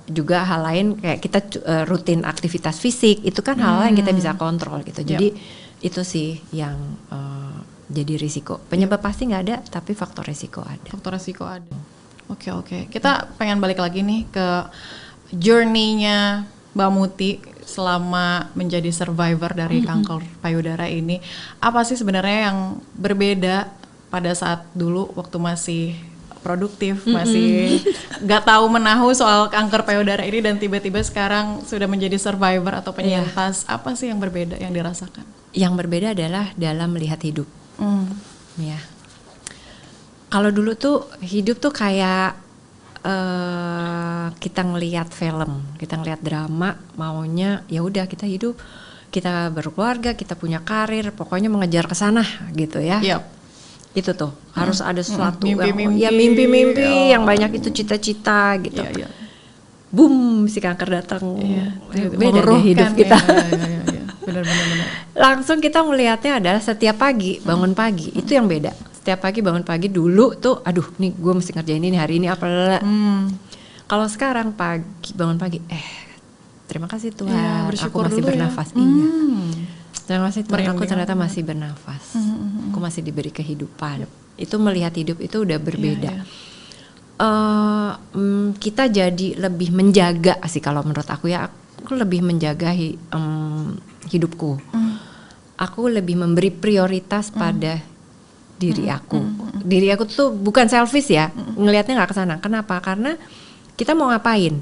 juga hal lain kayak kita rutin aktivitas fisik, itu kan hal yang kita bisa kontrol gitu. Jadi itu sih yang jadi risiko. Penyebab pasti nggak ada, tapi faktor risiko ada. Faktor risiko ada. Oke. Kita pengen balik lagi nih ke journey-nya Mbak Muti selama menjadi survivor dari kanker payudara ini. Apa sih sebenarnya yang berbeda pada saat dulu waktu masih produktif, masih nggak tahu menahu soal kanker payudara ini, dan tiba-tiba sekarang sudah menjadi survivor atau penyintas? Apa sih yang berbeda yang dirasakan? Yang berbeda adalah dalam melihat hidup. Ya. Kalau dulu tuh hidup tuh kayak kita ngelihat film, kita ngelihat drama, maunya ya udah kita hidup, kita berkeluarga, kita punya karir, pokoknya mengejar ke sana gitu ya. Itu tuh harus ada sesuatu mimpi-mimpi yang banyak, itu cita-cita gitu. Boom, si kanker datang. Beda deh hidup kita. Benar. Langsung kita melihatnya adalah setiap pagi bangun pagi, itu yang beda. Setiap pagi bangun pagi dulu tuh, aduh nih gue mesti ngerjain ini hari ini apa. Kalau sekarang pagi bangun pagi, terima kasih Tuhan, aku masih bernafas. Terima kasih Tuhan, aku ternyata masih bernafas. Aku masih diberi kehidupan. Itu melihat hidup itu udah berbeda. Kita jadi lebih menjaga sih kalau menurut aku ya. Aku lebih menjaga hidupku. Aku lebih memberi prioritas pada diri aku. Diri aku tuh bukan selfish ya, ngelihatnya nggak kesana. Kenapa? Karena kita mau ngapain?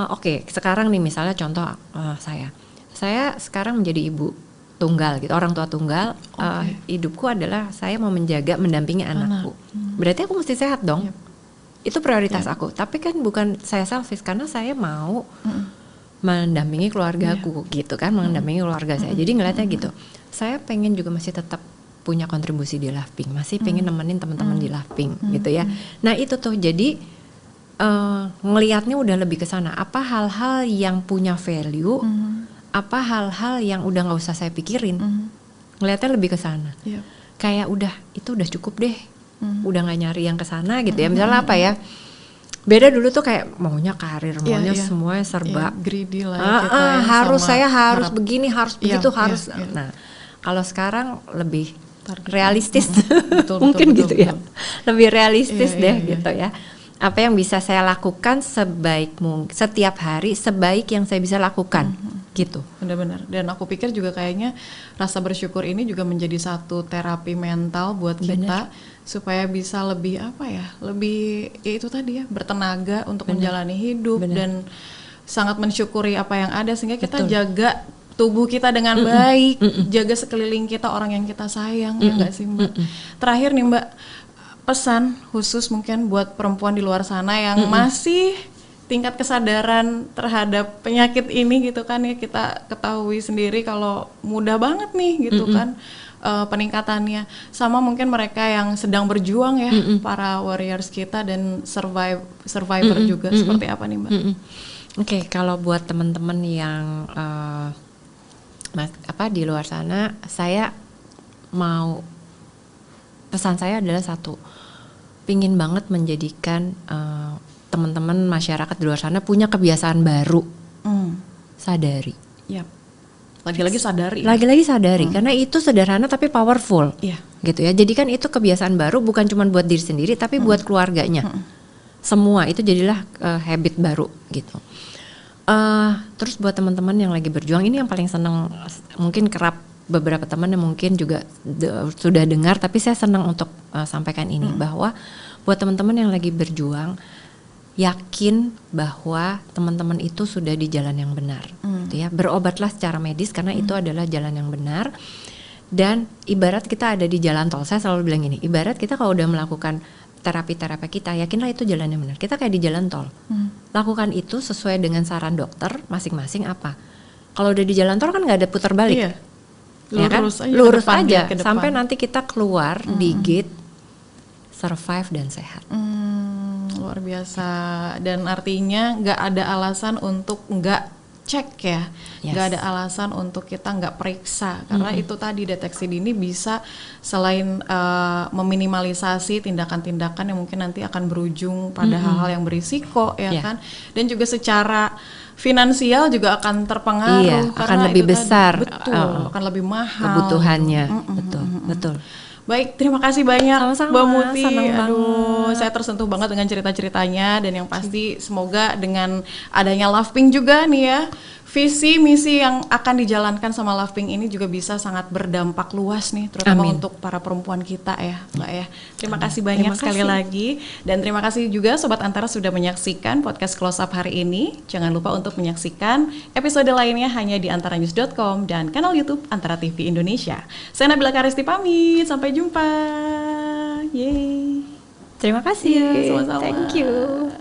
Oke, sekarang nih misalnya contoh saya sekarang menjadi ibu tunggal gitu, orang tua tunggal. Hidupku adalah saya mau menjaga, mendampingi anakku. Berarti aku mesti sehat dong. Itu prioritas aku. Tapi kan bukan saya selfish, karena saya mau mendampingi keluargaku gitu kan, mendampingi keluarga saya. Jadi ngelihatnya gitu. Saya pengen juga masih tetap punya kontribusi di Lovepink, masih pengen nemenin teman-teman di Lovepink gitu ya. Nah itu tuh jadi ngelihatnya udah lebih ke sana. Apa hal-hal yang punya value, apa hal-hal yang udah nggak usah saya pikirin. Ngelihatnya lebih ke sana. Kayak udah, itu udah cukup deh. Udah nggak nyari yang ke sana gitu ya. Misalnya apa ya? Beda dulu tuh kayak maunya karir, maunya semuanya serba greedy lah kita harus, saya harus begini, harus begitu, harus. Nah, kalau sekarang lebih realistis. Mungkin gitu ya. Lebih realistis deh gitu ya. Apa yang bisa saya lakukan sebaik mungkin setiap hari, sebaik yang saya bisa lakukan gitu. Benar-benar. Dan aku pikir juga kayaknya rasa bersyukur ini juga menjadi satu terapi mental buat kita, supaya bisa lebih lebih itu tadi ya, bertenaga untuk menjalani hidup dan sangat mensyukuri apa yang ada, sehingga kita jaga tubuh kita dengan baik, jaga sekeliling kita, orang yang kita sayang, ya nggak sih Mbak? Terakhir nih Mbak, pesan khusus mungkin buat perempuan di luar sana yang masih tingkat kesadaran terhadap penyakit ini gitu kan ya, kita ketahui sendiri kalau mudah banget nih gitu kan peningkatannya, sama mungkin mereka yang sedang berjuang ya, para warriors kita dan survivor juga, seperti apa nih Mbak? Oke, kalau buat teman-teman yang di luar sana, saya mau, pesan saya adalah satu, pingin banget menjadikan teman-teman masyarakat di luar sana punya kebiasaan baru sadari. Yap. Lagi-lagi sadari. Lagi-lagi sadari, karena itu sederhana tapi powerful. Iya. Gitu ya. Jadi kan itu kebiasaan baru bukan cuma buat diri sendiri tapi buat keluarganya. Semua itu jadilah habit baru gitu. Terus buat teman-teman yang lagi berjuang, ini yang paling senang, mungkin kerap beberapa teman yang mungkin juga sudah dengar, tapi saya senang untuk sampaikan ini bahwa buat teman-teman yang lagi berjuang, yakin bahwa teman-teman itu sudah di jalan yang benar, gitu ya. Berobatlah secara medis karena itu adalah jalan yang benar. Dan ibarat kita ada di jalan tol, saya selalu bilang gini, ibarat kita kalau udah melakukan terapi-terapi kita, yakinlah itu jalan yang benar. Kita kayak di jalan tol, lakukan itu sesuai dengan saran dokter masing-masing apa. Kalau udah di jalan tol kan nggak ada putar balik. Iya. Ya kan? Lurus aja sampai nanti kita keluar di gate survive dan sehat. Luar biasa. Dan artinya nggak ada alasan untuk nggak cek ya, nggak ada alasan untuk kita nggak periksa, karena itu tadi deteksi dini bisa selain meminimalisasi tindakan-tindakan yang mungkin nanti akan berujung pada hal-hal yang berisiko ya kan, dan juga secara finansial juga akan terpengaruh, akan lebih besar, akan lebih mahal kebutuhannya, betul. Baik, terima kasih banyak Mbak Muti. Aduh, saya tersentuh banget dengan cerita-ceritanya, dan yang pasti semoga dengan adanya Lovepink juga nih ya, visi misi yang akan dijalankan sama Lovepink ini juga bisa sangat berdampak luas nih, terutama untuk para perempuan kita ya, Mbak ya. Terima kasih banyak sekali lagi, dan terima kasih juga Sobat Antara sudah menyaksikan podcast Close Up hari ini. Jangan lupa untuk menyaksikan episode lainnya hanya di antaranews.com dan kanal YouTube Antara TV Indonesia. Saya Nabila Karisti pamit, sampai jumpa. Yeay. Terima kasih. Sama-sama. Thank you.